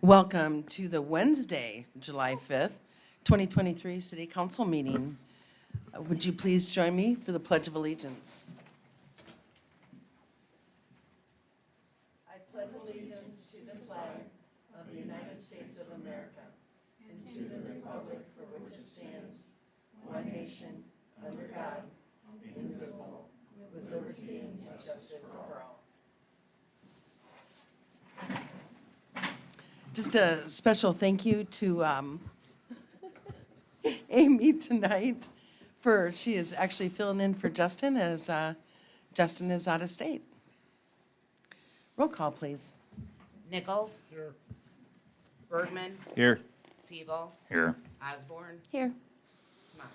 Welcome to the Wednesday, July 5th, 2023 City Council meeting. Would you please join me for the Pledge of Allegiance? I pledge allegiance to the flag of the United States of America and to the republic for which it stands, one nation, under God, indivisible, with liberty and justice for all. Just a special thank you to Amy tonight she is actually filling in for Justin as Justin is out of state. Roll call, please. Nichols. Here. Bergman. Here. Siebel. Here. Osborne. Here. Smart.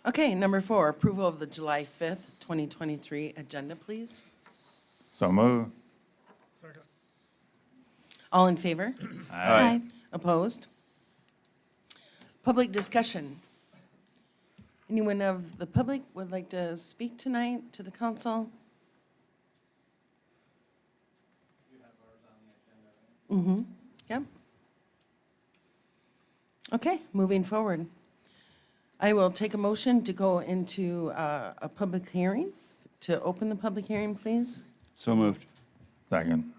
Okay, number 4, approval of the July 5th, 2023 agenda, please. So move. Second. All in favor? Aye. Opposed? Public discussion. Anyone of the public would like to speak tonight to the council? Mm-hmm, yep. Okay, moving forward. I will take a motion to go into a public hearing, to open the public hearing, please. So moved. Second.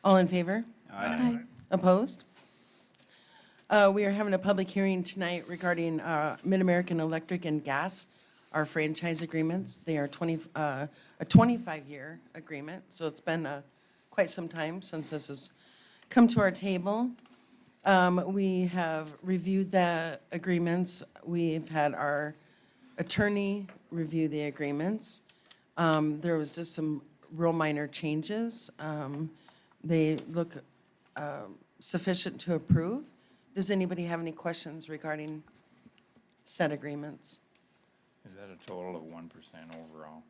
All in favor? Aye. Opposed? We are having a public hearing tonight regarding Mid-American Electric and Gas, our franchise agreements. They are a 25-year agreement, so it's been quite some time since this has come to our table. We have reviewed the agreements. We've had our attorney review the agreements. There was just some real minor changes. They look sufficient to approve. Does anybody have any questions regarding said agreements? Is that a total of 1% overall?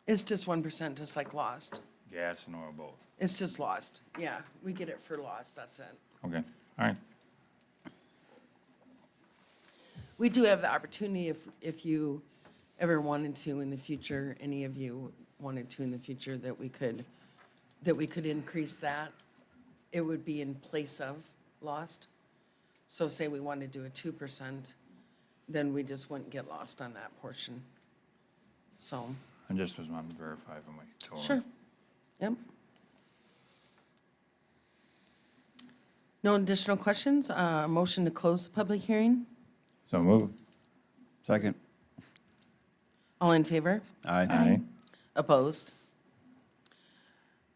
It's just 1%, just like lost. Gas and oil both? It's just lost. Yeah, we get it for lost, that's it. Okay, all right. We do have the opportunity if you ever wanted to in the future, any of you wanted to in the future, that we could increase that. It would be in place of lost. So say we wanted to do a 2%, then we just wouldn't get lost on that portion. So, I just was wanting to verify from what you told me. sure. Yep. No additional questions? Motion to close the public hearing? So move. Second. All in favor? Aye. Opposed?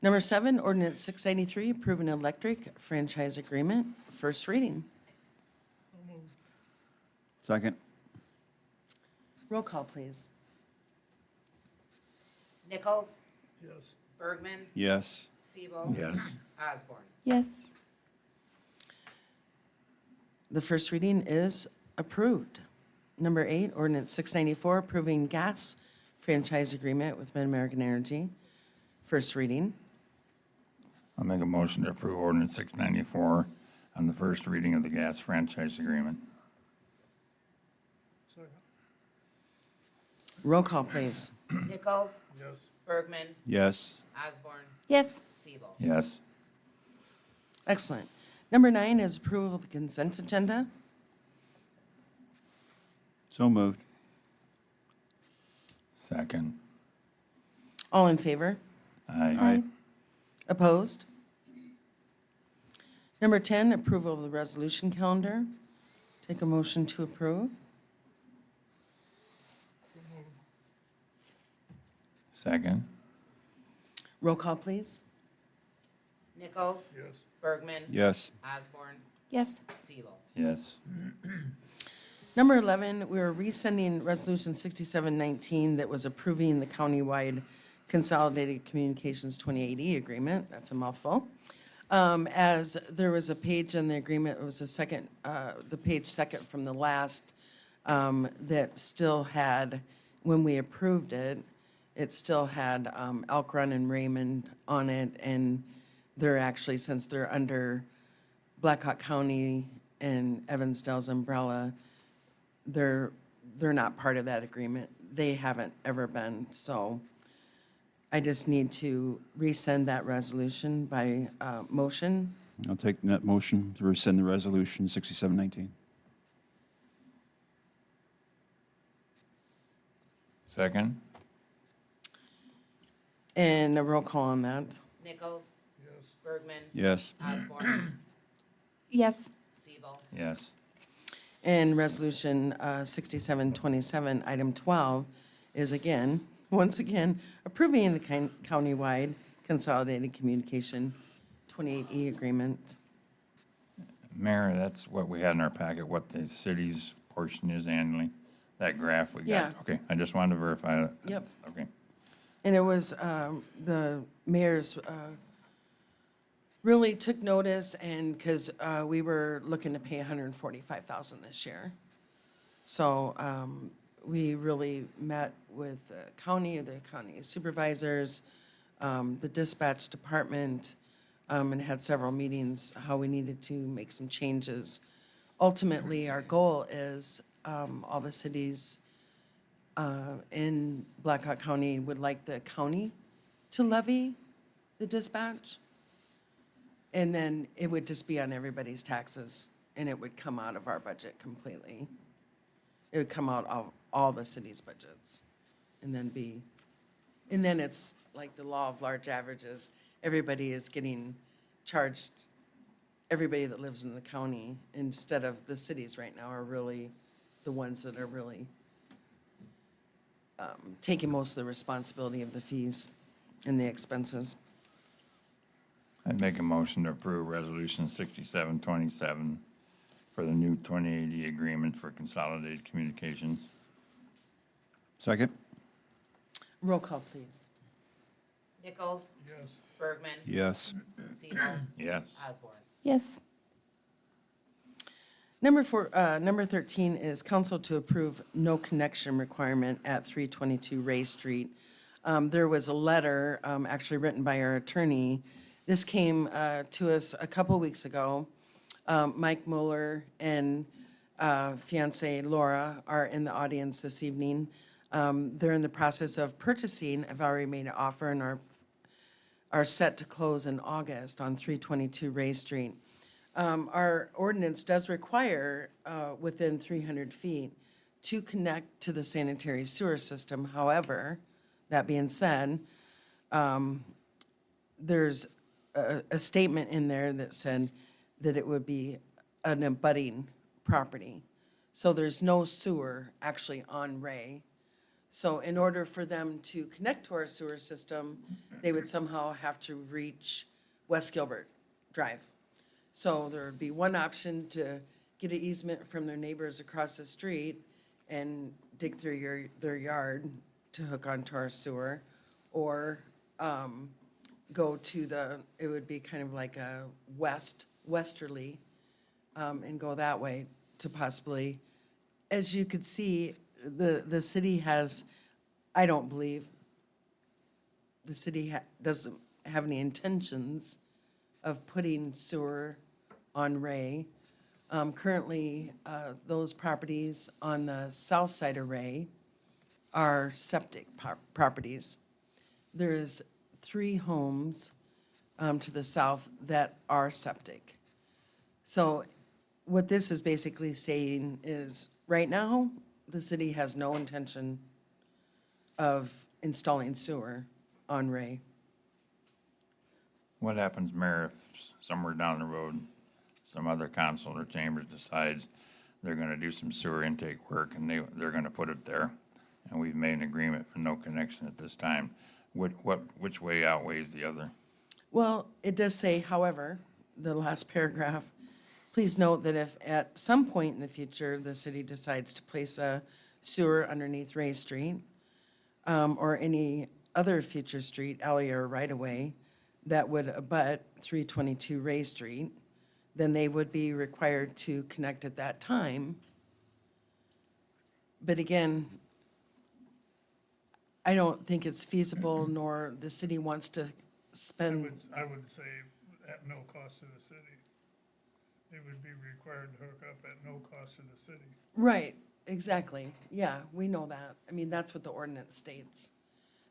Number 7, ordinance 693, approving electric franchise agreement, first reading. Second. Roll call, please. Nichols. Yes. Bergman. Yes. Siebel. Yes. Osborne. Yes. The first reading is approved. Number 8, ordinance 694, approving gas franchise agreement with Mid-American Energy, first reading. I'll make a motion to approve ordinance 694 on the first reading of the gas franchise agreement. Second. Roll call, please. Nichols. Yes. Bergman. Yes. Osborne. Yes. Siebel. Yes. Excellent. Number 9 is approval of the consent agenda. So moved. Second. All in favor? Aye. Opposed? Number 10, approval of the resolution calendar. Take a motion to approve. Second. Roll call, please. Nichols. Yes. Bergman. Yes. Osborne. Yes. Siebel. Yes. Number 11, we're resending Resolution 6719 that was approving the countywide Consolidated Communications 2080 agreement. That's a mouthful. As there was a page in the agreement, it was the page second from the last, that still had, when we approved it, it still had Elk Run and Raymond on it, and they're actually, since they're under Blackhawk County and Evansdale's umbrella, they're not part of that agreement. They haven't ever been, so I just need to resend that resolution by motion. I'll take that motion to rescind the resolution 6719. Second? And a roll call on that. Nichols? Yes. Bergman? Yes. Osborne? Yes. Siebel, Yes. And resolution 6727, item 12, is again, once again, approving the countywide consolidated communication 28E agreement. Mayor, that's what we had in our packet, what the city's portion is annually, that graph we got. Yeah. Okay, I just wanted to verify that. Yep. Okay. And it was, the mayor's really took notice, and, because we were looking to pay $145,000 this year. So we really met with the county supervisors, the dispatch department, and had several meetings, how we needed to make some changes. Ultimately, our goal is all the cities in Blackhawk County would like the county to levy the dispatch. And then it would just be on everybody's taxes, and it would come out of our budget completely. It would come out of all the cities' budgets, and then it's like the law of large averages. Everybody is getting charged, everybody that lives in the county, instead of the cities right now are really the ones that are really taking most of the responsibility of the fees and the expenses. I'd make a motion to approve Resolution 6727 for the new 2080 agreement for consolidated communications. Second? Roll call, please. Nichols? Yes. Bergman? Yes. Siebel, Yes. Osborne, Yes. Number 13 is council to approve no connection requirement at 322 Ray Street. There was a letter, actually written by our attorney. This came to us a couple weeks ago. Mike Mueller and fiancee Laura are in the audience this evening. They're in the process of purchasing. I've already made an offer and are set to close in August on 322 Ray Street. Our ordinance does require within 300 feet to connect to the sanitary sewer system. However, that being said, there's a statement in there that said that it would be an abutting property. So there's no sewer actually on Ray. So in order for them to connect to our sewer system, they would somehow have to reach West Gilbert Drive. So there would be one option to get an easement from their neighbors across the street and dig through their yard to hook onto our sewer, or go to it would be kind of like a westerly, and go that way to possibly, as you could see, the city has, I don't believe, the city doesn't have any intentions of putting sewer on Ray. Currently, those properties on the south side of Ray are septic properties. There's 3 homes to the south that are septic. So what this is basically saying is, right now, the city has no intention of installing sewer on Ray. What happens, Mayor, if somewhere down the road, some other council or chambers decides they're gonna do some sewer intake work and they're gonna put it there, and we've made an agreement for no connection at this time? Which way outweighs the other? Well, it does say, however, the last paragraph, please note that if at some point in the future, the city decides to place a sewer underneath Ray Street, or any other future street, alley, or right-of-way that would abut 322 Ray Street, then they would be required to connect at that time. But again, I don't think it's feasible, nor the city wants to spend. I would say at no cost to the city. They would be required to hook up at no cost to the city. Right, exactly. Yeah, we know that. I mean, that's what the ordinance states.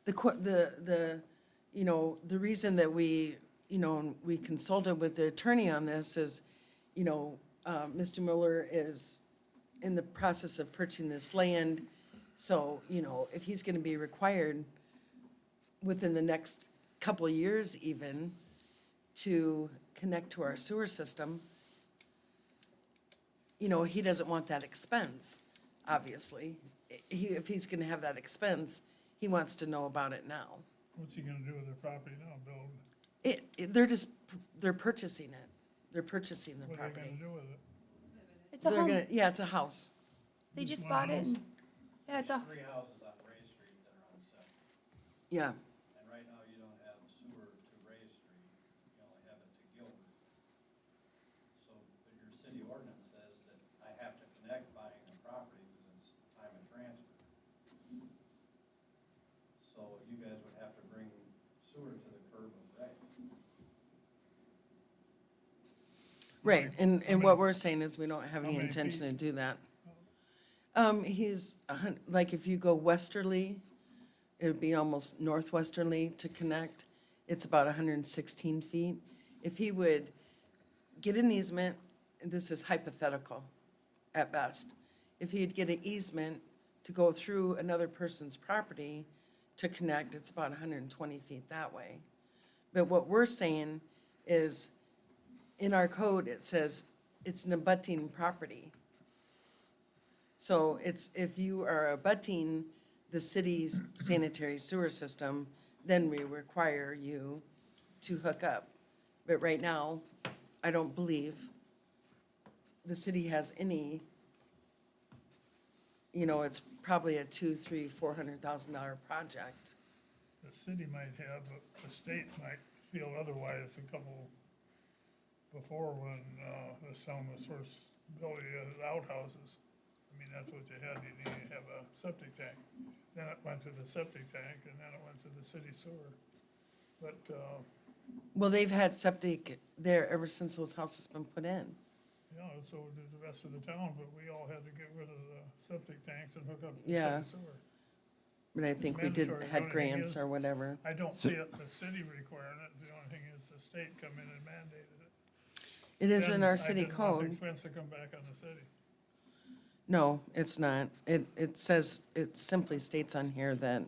you know, the reason that we, you know, we consulted with the attorney on this is, you know, Mr. Mueller is in the process of purchasing this land. So, you know, if he's gonna be required within the next couple of years even to connect to our sewer system, you know, he doesn't want that expense, obviously. If he's gonna have that expense, he wants to know about it now. What's he gonna do with their property now, build? They're purchasing it. They're purchasing the What are they property. gonna do with it? It's a They're home. gonna, yeah, it's a house. They just One bought it. house? And, yeah, it's a. 3 houses on Ray Street that are on septic. Yeah, And right now, you don't have sewer to Ray Street, you only have it to Gilbert. So, but your city ordinance says that I have to connect buying the property because it's time of transfer. So you guys would have to bring sewer to the curb of Ray. right. And what we're saying is we don't have How any many intention feet? to do that. He's, like, if you go westerly, it would be almost northwesterly to connect. It's about 116 feet. If he would get an easement, and this is hypothetical at best, if he'd get an easement to go through another person's property to connect, it's about 120 feet that way. But what we're saying is, in our code, it says it's an abutting property. So it's, if you are abutting the city's sanitary sewer system, then we require you to hook up. But right now, I don't believe the city has any, you know, it's probably a $200,000, $300,000, $400,000 project. The city might have, but the state might feel otherwise a couple, before when, the sound was first built, you had outhouses. I mean, that's what you had, you needed to have a septic tank. Then it went to the septic tank, and then it went to the city sewer. But, Well, they've had septic there ever since those houses been put in. you know, so did the rest of the town, but we all had to get rid of the septic tanks and hook up to the Yeah. city sewer. But I think we did, mandatory. The had only thing grants is- or whatever. I don't So- see it, the city requiring it, the only thing is the state come in and mandated it. It is in Then our city I didn't want the code. expense to come back on the city. No, it's not. It says, it simply states on here that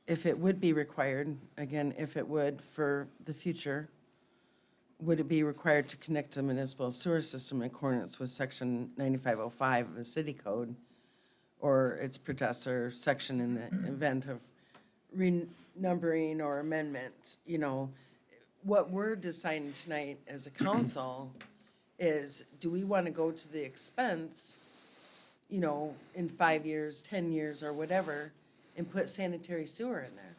if it would be required, again, if it would for the future, would it be required to connect to municipal sewer system in accordance with section 9505 of the city code or its predecessor section in the event of renumbering or amendment, you know? What we're deciding tonight as a council is, do we want to go to the expense, you know, in 5 years, 10 years, or whatever, and put sanitary sewer in there?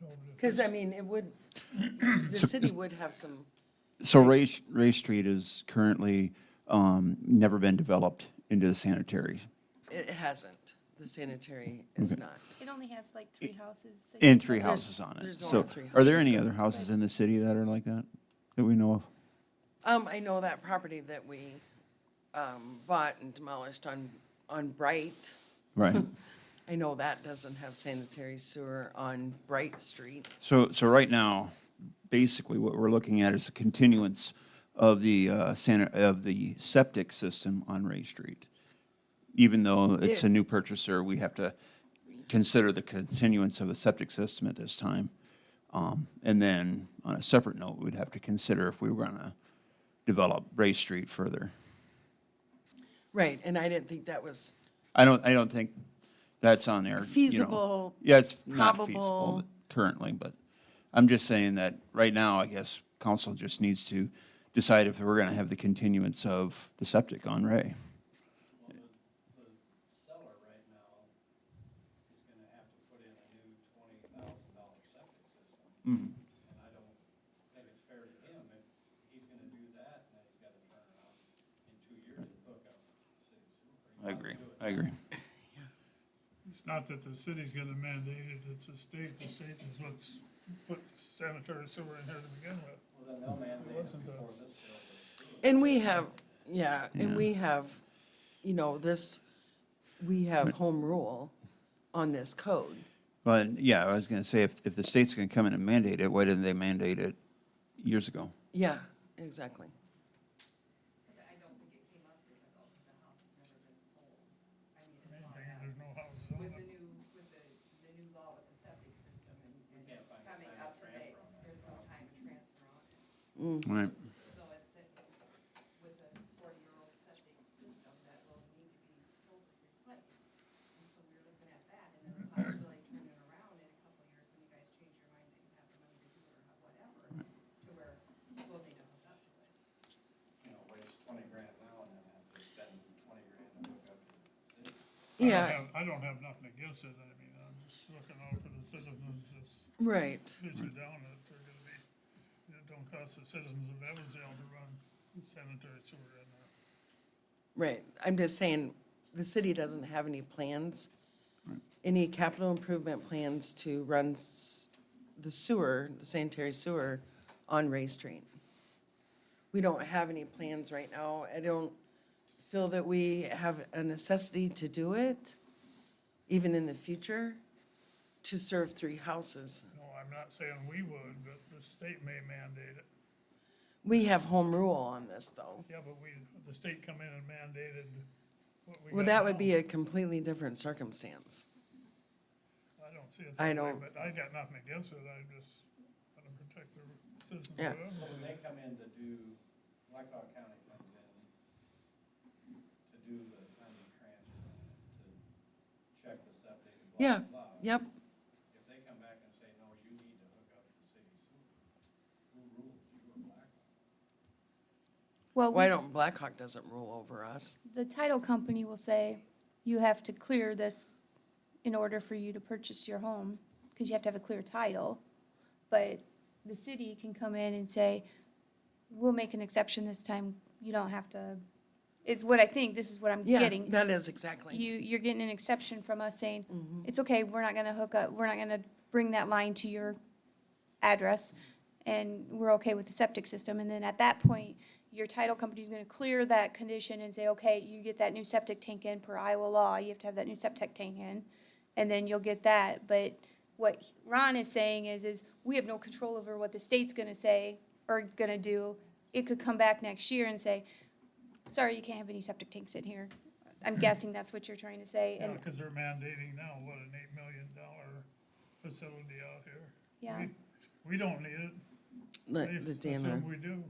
No, but if Because, I this- mean, it would, the city would have some, So Ray Street is currently never been developed into the sanitary, it hasn't. The sanitary is not. It only has like 3 houses. and 3 There's- houses on it. there's So only 3 are there houses. any other houses in the city that are like that, that we know of? I know that property that we, bought and demolished on Bright, Right. I know that doesn't have sanitary sewer on Bright Street. So right now, basically what we're looking at is a continuance of the of the septic system on Ray Street. Even though it's a new purchaser, we have to consider the continuance of the septic system at this time. And then on a separate note, we'd have to consider if we were gonna develop Ray Street further. Right, and I didn't think that was I don't think that's on there. you know. feasible. Yeah, it's not probable. feasible currently, but I'm just saying that right now, I guess council just needs to decide if we're gonna have the continuance of the septic on Ray. Well, the seller right now is gonna have to put in a new $20,000 septic system. And I don't think it's fair to him if he's gonna do that, and then he's gotta turn around in 2 years and hook up city sewer. I agree, I agree. It's not that the city's gonna mandate it, it's the state is what's put sanitary sewer in here to begin with. Well, then they'll mandate it wasn't before us. this sale goes through. And we have, yeah, and Yeah. we have, you know, we have home rule on this code. Well, yeah, I was gonna say, if the state's gonna come in and mandate it, why didn't they mandate it years ago? Yeah, exactly. I don't think it came up years ago, because the house has never been sold. I mean, as long Maintain, as, there's no house on with it. the new law with the septic system and can't find a coming time up of to date, transfer on that there's no property. time of transfer on it. Right. So it's with a 40-year-old septic system that will need to be totally replaced. And so we're looking at that, and then the possibility turning it around in a couple of years when you guys change your mind that you have the money to do it or whatever, to where we'll need to hook up to it. You know, waste 20 grand now and then have to spend 20 grand to hook up to the city. Yeah, I don't have nothing against it, I mean, I'm just looking out for the citizens, it's right. issue down that they're gonna be, it don't cost the citizens of Evansdale to run the sanitary sewer in there. Right, I'm just saying, the city doesn't have any plans, any capital improvement plans to run the sewer, the sanitary sewer on Ray Street. We don't have any plans right now. I don't feel that we have a necessity to do it, even in the future, to serve 3 houses. No, I'm not saying we would, but the state may mandate it. We have home rule on this, though. Yeah, but the state come in and mandated what we got Well, that would now. be a completely different circumstance. I don't see it I that way, don't- but I got nothing against it, I just want to protect the citizens of Yeah. So Evansville. when they come in to do, Blackhawk County comes in to do the time of transfer on it, to check the septic, blah, Yeah, blah, blah. yep. If they come back and say, no, you need to hook up to the city sewer, who rules? You or Blackhawk? Well, Why don't, Blackhawk doesn't rule over us? the title company will say, you have to clear this in order for you to purchase your home, because you have to have a clear title. But the city can come in and say, we'll make an exception this time, you don't have to, is what I think, this is what I'm Yeah, getting. that is exactly. You're getting an exception from us saying, it's okay, we're not gonna hook up, we're not gonna bring that line to your address, and we're okay with the septic system, and then at that point, your title company's gonna clear that condition and say, okay, you get that new septic tank in per Iowa law, you have to have that new septic tank in, and then you'll get that, but what Ron is saying is we have no control over what the state's gonna say or gonna do. It could come back next year and say, sorry, you can't have any septic tanks in here. I'm guessing that's what you're trying to say, Yeah, and, because they're mandating now, what, an $8 million facility out here. yeah. We don't need it. The They DNR. assume we do.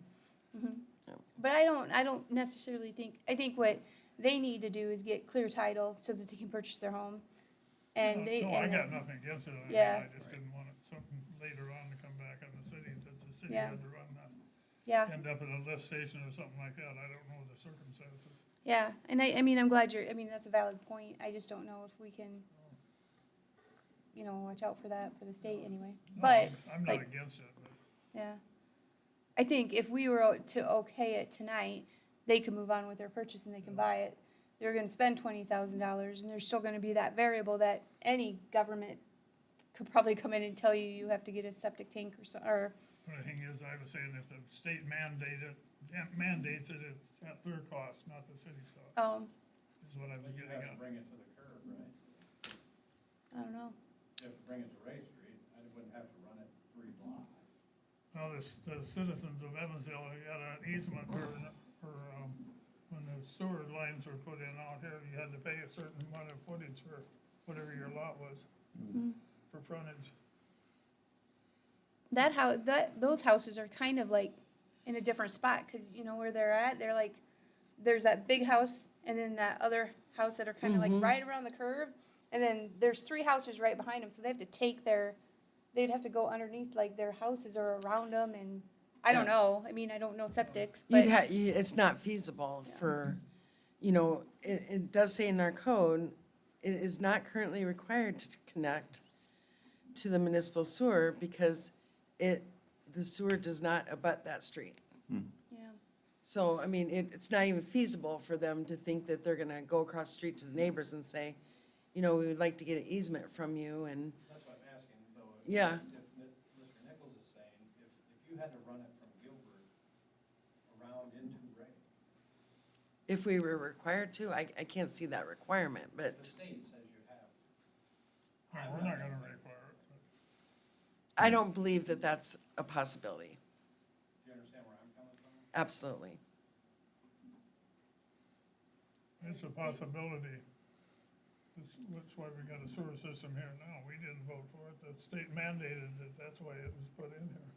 But I don't necessarily think, I think what they need to do is get clear title so that they can purchase their home. And they, No, I and got then- nothing against it, Yeah. I just didn't want it, something later on to come back on the city, that the city Yeah. had to run that, yeah, end up at a lift station or something like that, I don't know the circumstances. yeah. And I mean, I'm glad I mean, that's a valid point. I just don't know if we can, watch out for that for the state anyway. No, But, I'm not like- against it, but yeah. I think if we were to okay it tonight, they can move on with their purchase and they can buy it. They're gonna spend $20,000 and there's still gonna be that variable that any government could probably come in and tell you you have to get a septic tank or the thing is, I was saying if the state mandates it, it's at their cost, not the city's cost, is what I was But you getting have to at. bring it to the curb, right? I don't know. You have to bring it to Ray Street, I wouldn't have to run it 3 blocks. Well, the citizens of Evansdale got an easement when the sewer lines were put in out here, you had to pay a certain amount of footage for whatever your lot was, for frontage. Those houses are kind of like in a different spot, cause you know where they're at, they're like, there's that big house and then that other house that are kind of like right around the curve. And then there's 3 houses right behind them, so they have to they'd have to go underneath like their houses or around them and, I don't Yeah. know, I mean, I don't know septics, You'd but, it's not feasible for, it does say in our code, it is not currently required to connect to the municipal sewer because the sewer does not abut that street. yeah. So, I mean, it's not even feasible for them to think that they're gonna go across the street to the neighbors and say, we would like to get an easement from you and, That's what I'm asking, though. Yeah. If Mr. Nichols is saying, if you had to run it from Gilbert around into Ray, if we were required to, I can't see that requirement, the but, state says you have. No, we're not gonna require it. I don't believe that that's a possibility. Do you understand where I'm coming from? Absolutely. It's a possibility. That's why we got a sewer system here now. We didn't vote for it. The state mandated it. That's why it was put in here.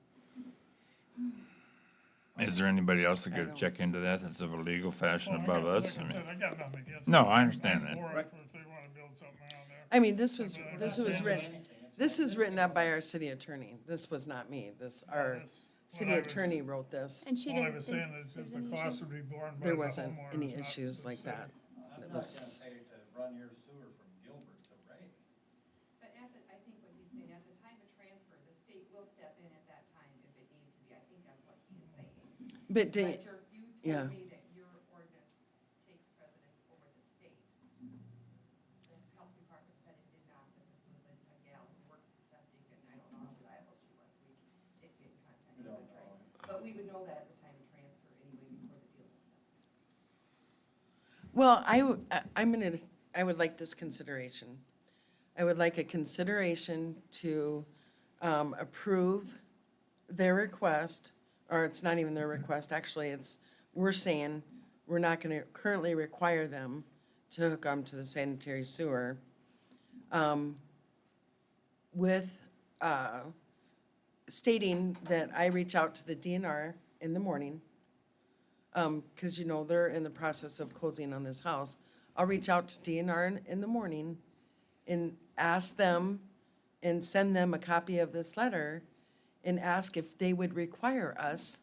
Is there anybody else that I could don't- check into that that's of a legal fashion Well, above us? Like I said, I got nothing against it. No, I understand I'm that. for it if they wanna build something around there. I mean, this was I'm not written, saying this is written up by our city attorney. This was not me. This, our That's what city I was- attorney wrote this. And she All I didn't was think saying is there if was the any cost issue. would be borne by There the wasn't homeowners, any not issues the like that. city. I'm It not was- gonna pay to run your sewer from Gilbert to Ray. But I think what he's saying, at the time of transfer, the state will step in at that time if it needs to be. I think that's what he is saying. But But you yeah. told me that your ordinance takes precedent over the state. The health department said it did not, that this was a gal who works the septic, and I don't know how reliable she was, so we did get in contact with her, right? But we would know that at the time of transfer anyway, before the deal was done. Well, I would like this consideration. I would like a consideration to approve their request, or it's not even their request, actually, we're saying we're not gonna currently require them to hook on to the sanitary sewer. With stating that I reach out to the DNR in the morning, because you know, they're in the process of closing on this house. I'll reach out to DNR in the morning and ask them and send them a copy of this letter and ask if they would require us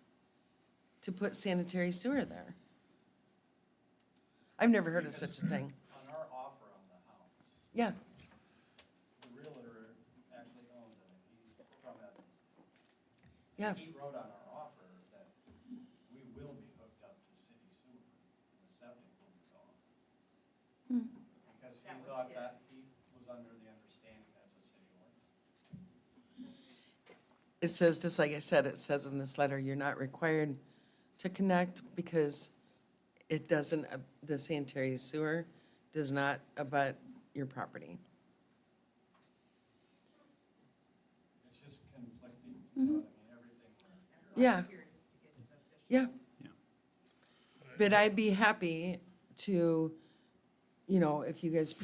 to put sanitary sewer there. I've never heard of such a thing. On our offer on the house, Yeah, the realtor actually owns it, he's from Evansdale. yeah. He wrote on our offer that we will be hooked up to city sewer, and the septic will be gone. Because he That was thought it. that, he was under the understanding that's a city ordinance. It says, just like I said, it says in this letter, you're not required to connect because it doesn't, the sanitary sewer does not abut your property. It's just conflicting, you know what I mean, everything. Yeah, Here, just to get it official. yeah. But I'd be happy to, you know, if you guys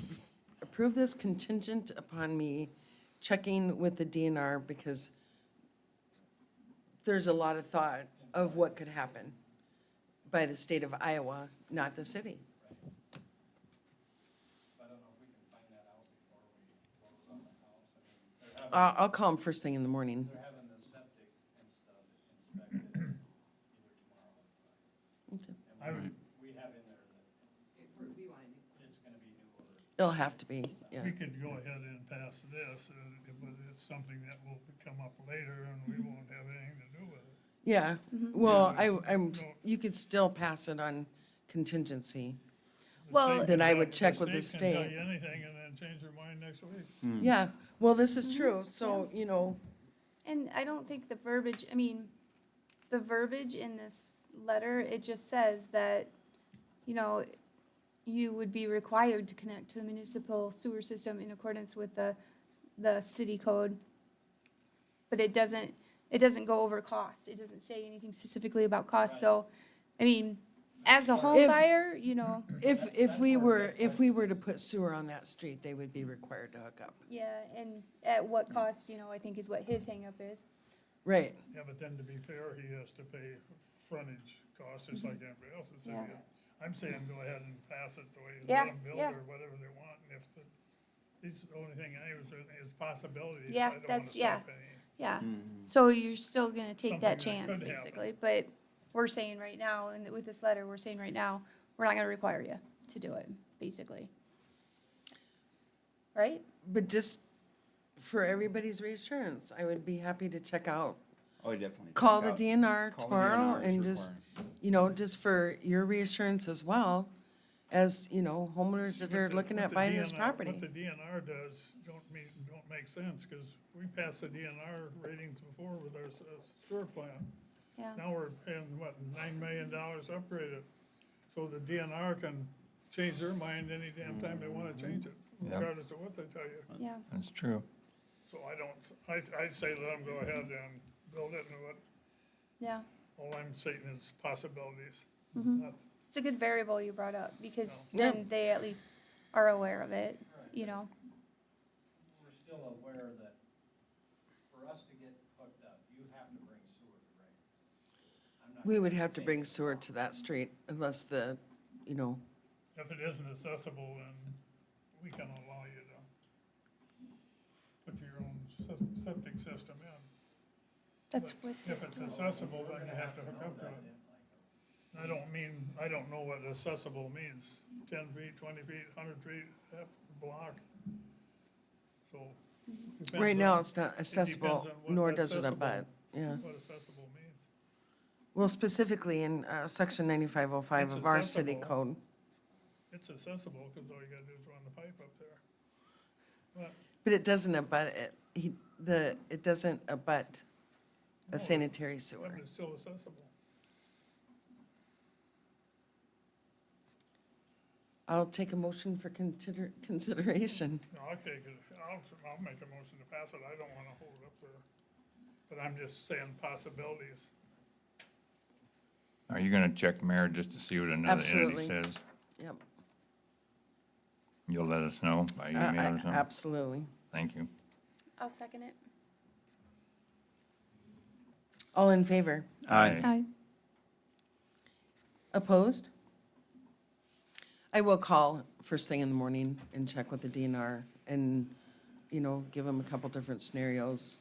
approve this contingent upon me checking with the DNR, because there's a lot of thought of what could happen by the state of Iowa, not the city. I don't know if we can find that out before we close on the house. I mean, I'll call them first thing in the morning. they're having the septic and stuff inspected either tomorrow or Friday. I would, And we have in there that We want to do. it's gonna be new order. It'll have to be, yeah. we could go ahead and pass this, but it's something that will come up later and we won't have anything to do with it. Yeah, well, I'm, No. you could still pass it on contingency. The Well- state Then can I tell- would check with the can state. tell you anything and then change their mind next week. Yeah, well, this is true, so, you know, And I don't think the verbiage, I mean, the verbiage in this letter, it just says that, you know, you would be required to connect to the municipal sewer system in accordance with the city code. But it doesn't go over cost. It doesn't say anything specifically about cost, so, I mean, as a home If- buyer, you know, if we were to put sewer on that street, they would be required to hook up. yeah, and at what cost, you know, I think is what his hangup is. Right, Yeah, but then to be fair, he has to pay frontage costs just like everybody else. It's, Yeah. I'm saying go ahead and pass it the way, Yeah, let them build yeah. or whatever they want. And if the only thing I was, is possibilities. Yeah, I don't wanna that's- yeah. stop any. Yeah, so you're still gonna take that Something that chance, could happen. basically, but we're saying right now, and with this letter, we're saying right now, we're not gonna require you to do it, basically. Right? but just for everybody's reassurance, I would be happy to check out, Oh, definitely. call the Check out- DNR call the tomorrow DNR is and just, required. you know, just for your reassurance as well, as, you know, homeowners that What are the- looking what at the buying this DNR property. What the DNR does don't make sense, cause we passed the DNR ratings before with our sewer plan. Yeah, Now we're paying, what, $9 million to upgrade it, so the DNR can change their mind any damn time they wanna change it. Yep. regardless of what they tell you. Yeah, That's true. So I'd say let them go ahead and build it, and what, yeah. all I'm saying is possibilities. Mhm. Not- It's a good variable you brought up, because Yeah. then they at least are aware of it, you know? We're still aware that for us to get hooked up, you have to bring sewer to Ray. I'm not We would gonna have to take bring it sewer off. to that street unless the, you know, If it isn't accessible, then we can allow you to put your own septic system in. That's But what, if it's accessible, then you have to hook up to it. I don't know what accessible means, 10 feet, 20 feet, 100 feet, half a block. So. depends right now on it's not accessible, on what nor does it accessible- abut. Yeah. What accessible means. Well, specifically in section 9505 It's of our city accessible. code. It's accessible, because all you gotta do is run the pipe up there. But But it doesn't abut it. It doesn't abut No, a sanitary sewer. it's still accessible. I'll take a motion for consideration. No, okay, 'cause I'll make a motion to pass it, I don't wanna hold it up there. But I'm just saying possibilities. Are you gonna check, Mayor, just to see what another Absolutely. entity says? Yep. You'll let us know by email or something? Absolutely. Thank you. I'll second it. All in favor? Aye. Aye. Opposed? I will call first thing in the morning and check with the DNR and, you know, give them a couple different scenarios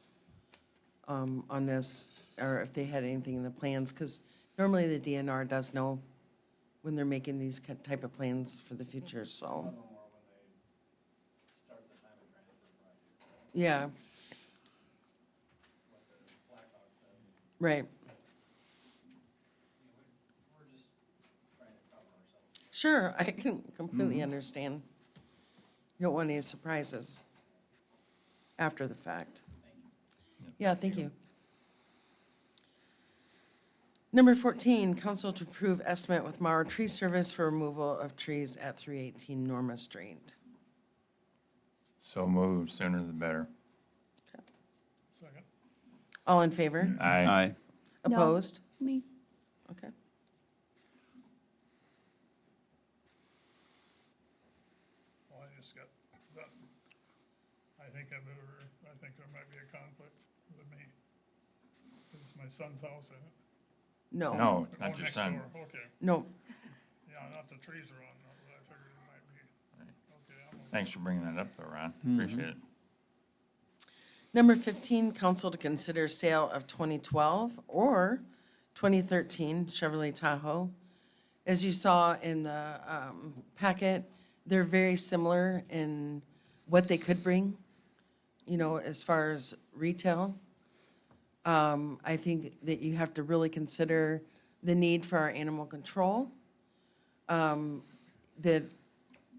on this, or if they had anything in the plans, because normally the DNR does know when they're making these type of plans for the future, so, Some of them are when they start the time of transfer project, yeah, what the Blackhawk said. right. We're just trying to cover ourselves. Sure, I can completely understand. You don't want any surprises after the fact. Yeah, thank you. Number 14, council to approve estimate with Mauer Tree Service for removal of trees at 318 Norma Street. So moved, sooner the better. Second, All in favor? Aye. Aye. No. Opposed? Me. Okay. well, I just got, that, I think there might be a conflict with me. 'Cause it's my son's house, isn't it? No. No, it's Oh, not your next son. door, okay, No. yeah, not the trees are on, but I figured it might be, okay, I'm okay. Thanks for bringing that up though, Ron. Appreciate it. Number 15, council to consider sale of 2012 or 2013 Chevrolet Tahoe. As you saw in the packet, they're very similar in what they could bring, you know, as far as retail. I think that you have to really consider the need for our animal control. That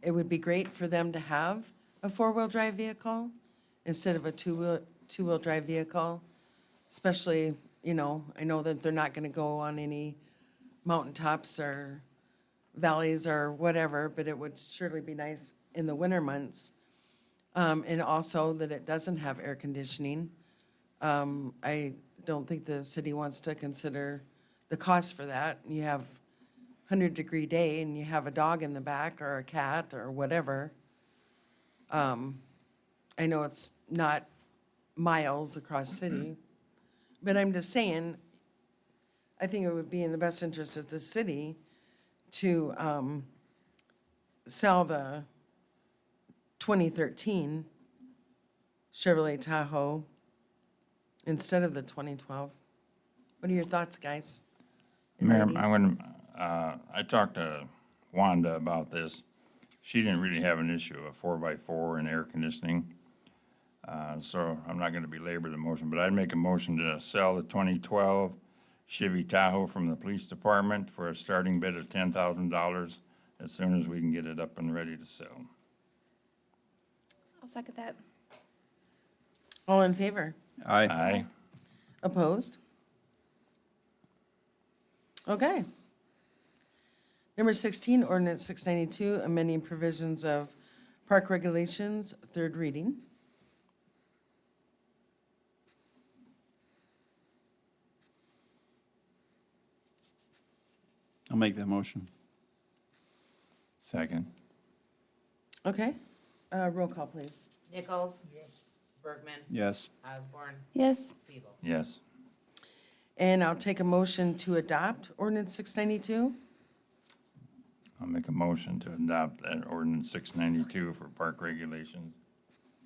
it would be great for them to have a four-wheel drive vehicle instead of a two-wheel drive vehicle. Especially, you know, I know that they're not gonna go on any mountaintops or valleys or whatever, but it would surely be nice in the winter months. And also that it doesn't have air conditioning. I don't think the city wants to consider the cost for that. You have 100-degree day and you have a dog in the back or a cat or whatever. I know it's not miles across city, but I'm just saying, I think it would be in the best interest of the city to sell the 2013 Chevrolet Tahoe instead of the 2012. What are your thoughts, guys? And Mayor, lady? I'm gonna, I talked to Wanda about this. She didn't really have an issue of 4x4 and air conditioning. So I'm not gonna belabor the motion, but I'd make a motion to sell the 2012 Chevy Tahoe from the police department for a starting bid of $10,000 as soon as we can get it up and ready to sell. I'll second that. All in favor? Aye. Aye. Opposed? Okay. Number 16, ordinance 692, amending provisions of Park regulations, third reading. I'll make that motion. Second. Okay, roll call, please. Nichols? Yes. Bergman? Yes. Osborne? Yes. Siebel? Yes. And I'll take a motion to adopt ordinance 692. I'll make a motion to adopt that ordinance 692 for park regulations.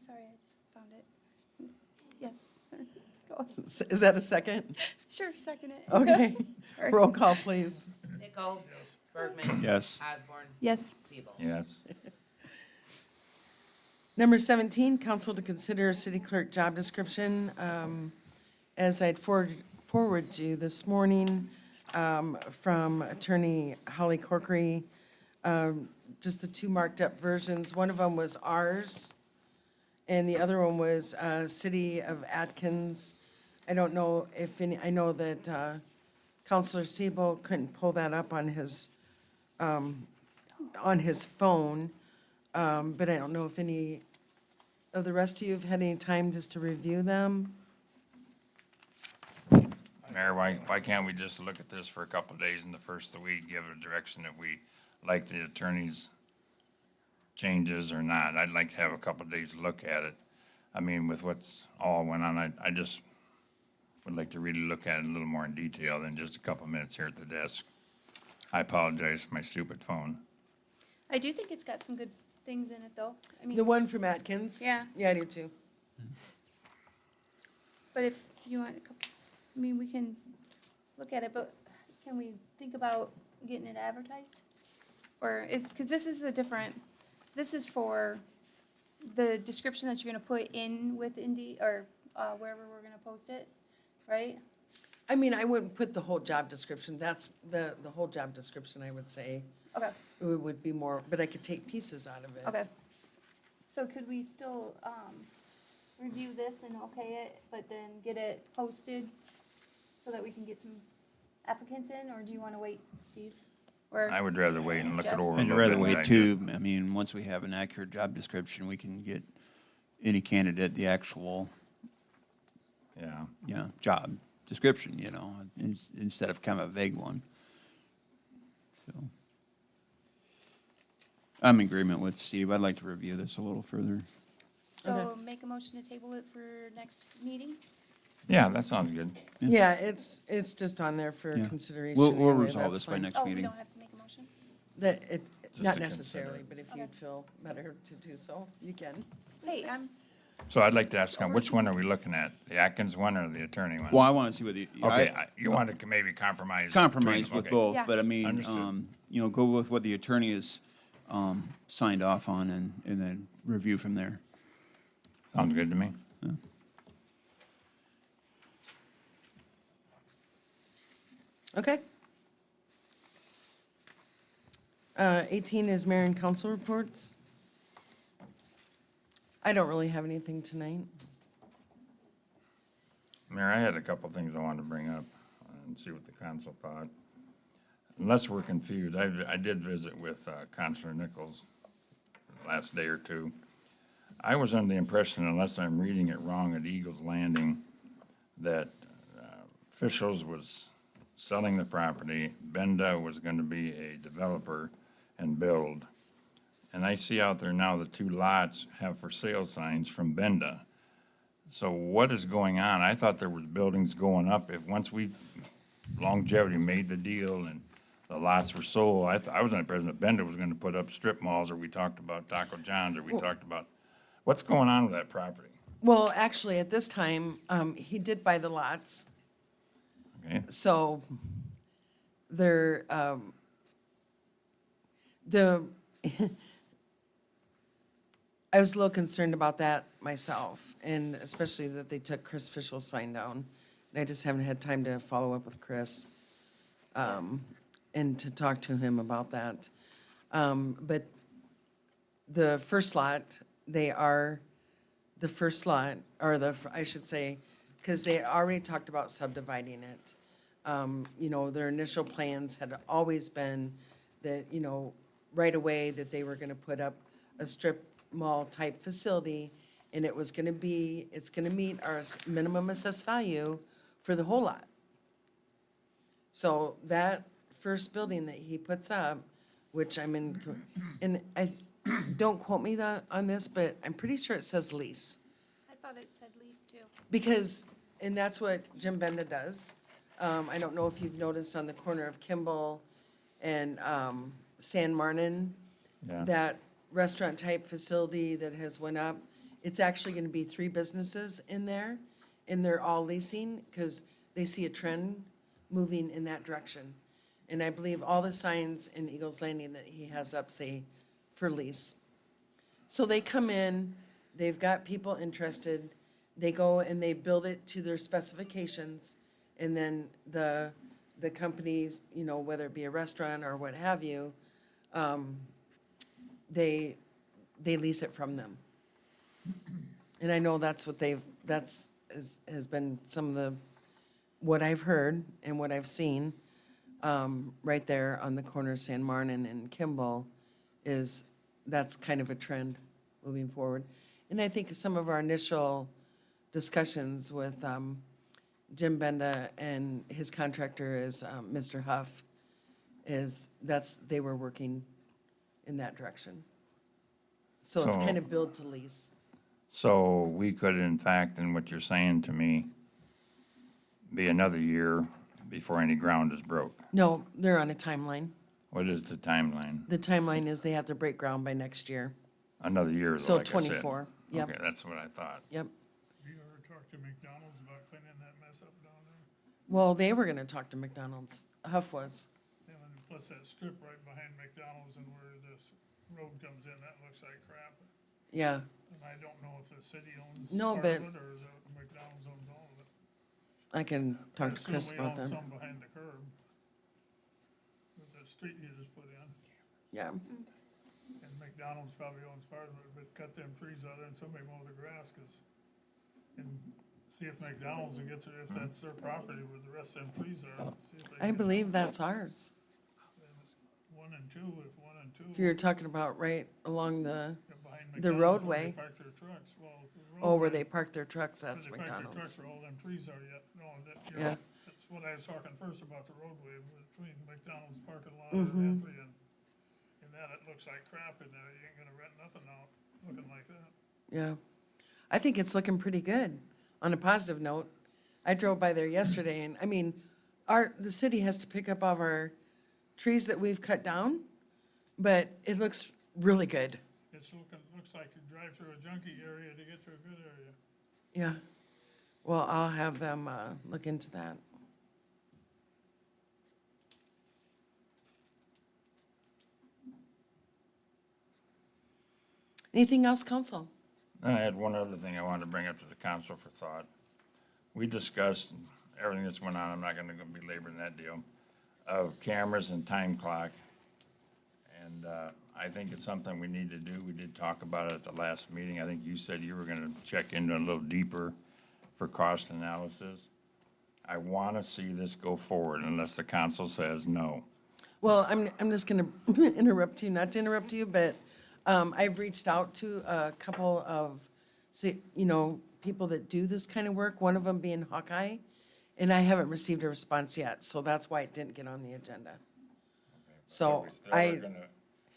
Sorry, I just found it. Yes. Go. Is that a second? Sure, second it. Okay, Sorry. roll call, please. Nichols? Bergman? Yes. Osborne? Yes. Siebel? Yes. Number 17, council to consider city clerk job description. As I'd forward you this morning from Attorney Holly Corkery, just the two marked up versions. One of them was ours, and the other one was City of Atkins. I don't know if any, I know that Counselor Siebel couldn't pull that up on his phone, but I don't know if any of the rest of you have had any time just to review them. Mayor, why can't we just look at this for a couple of days in the first of the week, give a direction if we like the attorney's changes or not? I'd like to have a couple of days to look at it. I mean, with what's all went on, I just would like to really look at it a little more in detail than just a couple of minutes here at the desk. I apologize for my stupid phone. I do think it's got some good things in it, though. I mean, The one from Atkins? Yeah. Yeah, I do too. but if you want a couple, I mean, we can look at it, but can we think about getting it advertised? Or because this is a different, this is for the description that you're gonna put in with Indeed, or wherever we're gonna post it, right? I mean, I wouldn't put the whole job description. That's the whole job description, I would say. Okay, It would be more, but I could take pieces out of it. okay. So could we still, review this and okay it, but then get it posted so that we can get some applicants in, or do you wanna wait, Steve? Or, I would rather wait and look it Jeff? over. a I'd little rather bit than I wait just- too. I mean, once we have an accurate job description, we can get any candidate the actual, Yeah. job description, instead of kind of a vague one. So I'm in agreement with Steve. I'd like to review this a little further. so make a motion to table it for next meeting? Yeah, that sounds good. Yeah, it's just on there for Yeah. consideration. We'll anyway, resolve that's this by fine. next Oh, we meeting. don't have to make a motion? That, not to necessarily, consider. but if Okay. you'd feel better to do so, you can. Hey, I'm, So I'd like to ask, which one are we looking at? The Atkins one or the attorney one? Well, I want to see what the, Okay, you wanted to maybe compromise. between compromise them, with okay. both, Yeah. but I mean, Understood. go with what the attorney has signed off on and then review from there. Sounds good to me. Okay. 18 is mayor and council reports. I don't really have anything tonight. Mayor, I had a couple things I wanted to bring up and see what the council thought. Unless we're confused, I did visit with Counselor Nichols last day or two. I was under the impression, unless I'm reading it wrong at Eagles Landing, that officials was selling the property, Benda was going to be a developer and build. And I see out there now the two lots have for sale signs from Benda. So what is going on? I thought there was buildings going up. If, once we, Longevity made the deal and the lots were sold, I was under the impression that Benda was gonna put up strip malls, or we talked about Taco John's, or we talked about, what's going on with that property? Well, actually, at this time, he did buy the lots, Okay, so they're, I was a little concerned about that myself, and especially that they took Chris Fischel's sign down. And I just haven't had time to follow up with Chris, and to talk to him about that. But the first lot, they are the first lot, or I should say, because they already talked about subdividing it. Their initial plans had always been that, right away, that they were gonna put up a strip mall-type facility, and it's gonna meet our minimum assessed value for the whole lot. So that first building that he puts up, which I'm in, and don't quote me on this, but I'm pretty sure it says lease. I thought it said lease too. Because, and that's what Jim Benda does. I don't know if you've noticed on the corner of Kimball and San Marnin, Yeah. that restaurant-type facility that has went up, it's actually gonna be 3 businesses in there, and they're all leasing, because they see a trend moving in that direction. And I believe all the signs in Eagles Landing that he has up say for lease. So they come in, they've got people interested, they go and they build it to their specifications, and then the companies, you know, whether it be a restaurant or what have you, they lease it from them. And I know that's what has been some of the, what I've heard and what I've seen, right there on the corner of San Marnin and Kimball, that's kind of a trend moving forward. And I think some of our initial discussions with, Jim Benda and his contractor is, Mr. Huff, they were working in that direction. So it's So- kind of build to lease. So we could, in fact, in what you're saying to me, be another year before any ground is broke. No, they're on a timeline. What is the timeline? The timeline is they have to break ground by next year. Another year, So like I said. 24, yep. Okay, that's what I thought. Yep. Have you ever talked to McDonald's about cleaning that mess up down there? Well, they were gonna talk to McDonald's. Huff was. And then plus that strip right behind McDonald's and where this road comes in, that looks like crap. Yeah. And I don't know if the city owns No, part but- of it or is it McDonald's owns all of it. I can talk I to Chris assume we about own that. some behind the curb. With the street you just put in. Yeah. And McDonald's probably owns part of it, but cut them trees out there and somebody mow the grass, 'cause, and see if McDonald's will get to, if that's their property where the rest of them trees are. See if they I can- believe that's ours. One and two, if one and two. If you're talking about right along behind the McDonald's where roadway. They park their trucks, well. the where roadway they park their trucks, where that's they park their McDonald's. trucks where all them trees are yet, no, that, you Yeah. know, that's what I was talking first about the roadway between McDonald's parking lot Mm-hmm. and entry and that, it looks like crap in there, you ain't gonna rent nothing out looking like that. Yeah. I think it's looking pretty good. On a positive note, I drove by there yesterday and, I mean, the city has to pick up all of our trees that we've cut down, but it looks really good. Looks like you drive through a junkie area to get to a good area. Yeah. Well, I'll have them, look into that. Anything else, council? I had one other thing I wanted to bring up to the council for thought. We discussed everything that's went on, I'm not gonna be laboring that deal, of cameras and time clock. And, I think it's something we need to do. We did talk about it at the last meeting. I think you said you were gonna check into it a little deeper for cost analysis. I wanna see this go forward unless the council says no. Well, I'm just gonna interrupt you, not to interrupt you, but, I've reached out to a couple of, people that do this kind of work, one of them being Hawkeye, and I haven't received a response yet, so that's why it didn't get on the agenda. So we still are I, gonna-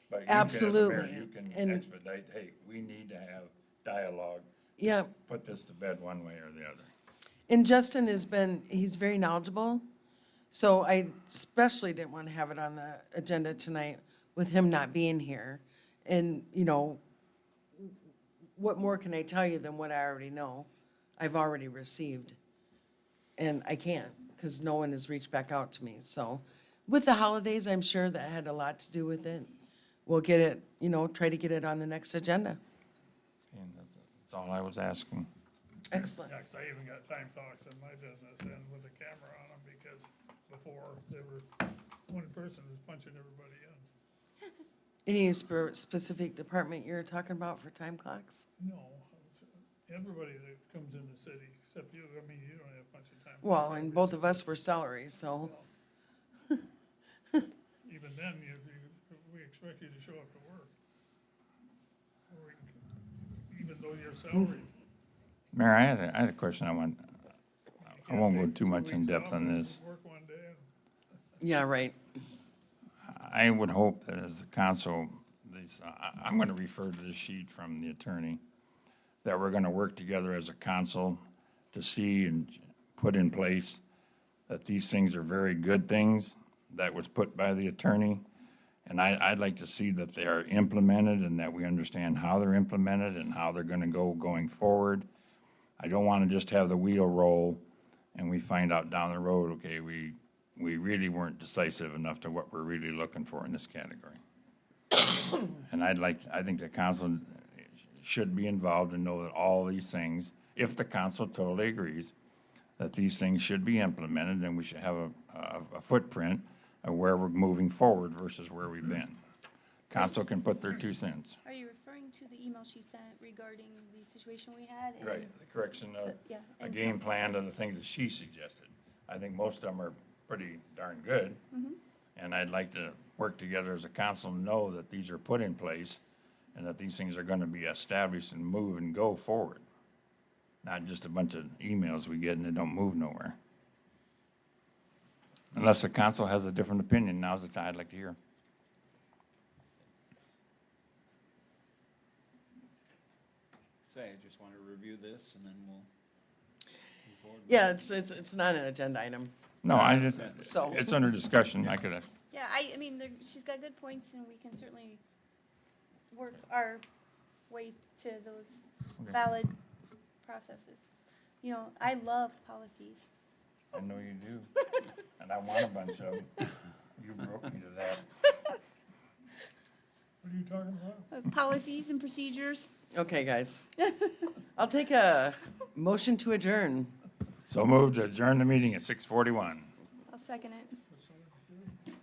but you can, as a mayor, absolutely, You can and- expedite, hey, we need to have dialogue, yeah, put this to bed one way or the other. and Justin he's very knowledgeable, so I especially didn't want to have it on the agenda tonight with him not being here. And, what more can I tell you than what I already know? I've already received. And I can't, because no one has reached back out to me. So with the holidays, I'm sure that had a lot to do with it. We'll get it, try to get it on the next agenda. And that's all I was asking. Excellent. Yeah, 'cause I even got time clocks in my business and with a camera on them, because before, one person was punching everybody in. Any specific department you're talking about for time clocks? No, everybody that comes in the city, except you, I mean, you don't have a bunch of time. Well, and both of us were salaries, so, Even then, we expect you to show up to work. know your salary. Mayor, I had a question I won't go too much in depth on this. Work one day and Yeah, right. I would hope that as a council, I'm gonna refer to the sheet from the attorney, that we're gonna work together as a council to see and put in place that these things are very good things that was put by the attorney. And I'd like to see that they are implemented and that we understand how they're implemented and how they're gonna go going forward. I don't wanna just have the wheel roll and we find out down the road, okay, we really weren't decisive enough to what we're really looking for in this category. And I think the council should be involved and know that all these things, if the council totally agrees, that these things should be implemented and we should have a footprint of where we're moving forward versus where we've been. Council can put their 2 cents. Are you referring to the email she sent regarding the situation we had? and Right, the correction of yeah, a and game plan of the things that she suggested. I think most of them are pretty darn good. And I'd like to work together as a council and know that these are put in place and that these things are gonna be established and move and go forward. Not just a bunch of emails we get and they don't move nowhere. Unless the council has a different opinion, now's the time I'd like to hear. Say, I just want to review this and then we'll move forward. Yeah, it's not an agenda item. No, So- it's under discussion, I could have, Yeah, I mean, she's got good points, and we can certainly work our way to those valid processes. You know, I love policies. I know you do. And I want a bunch of them. You broke me to that. what are you talking about? Policies and procedures. Okay, guys. I'll take a motion to adjourn. So moved to adjourn the meeting at 6:41. I'll second it. 6:42,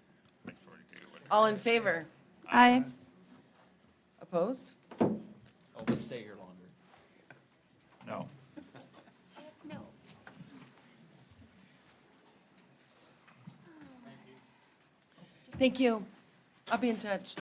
whatever. All in favor? Aye. Opposed? Oh, let's stay here longer. No. No. Thank you. I'll be in touch.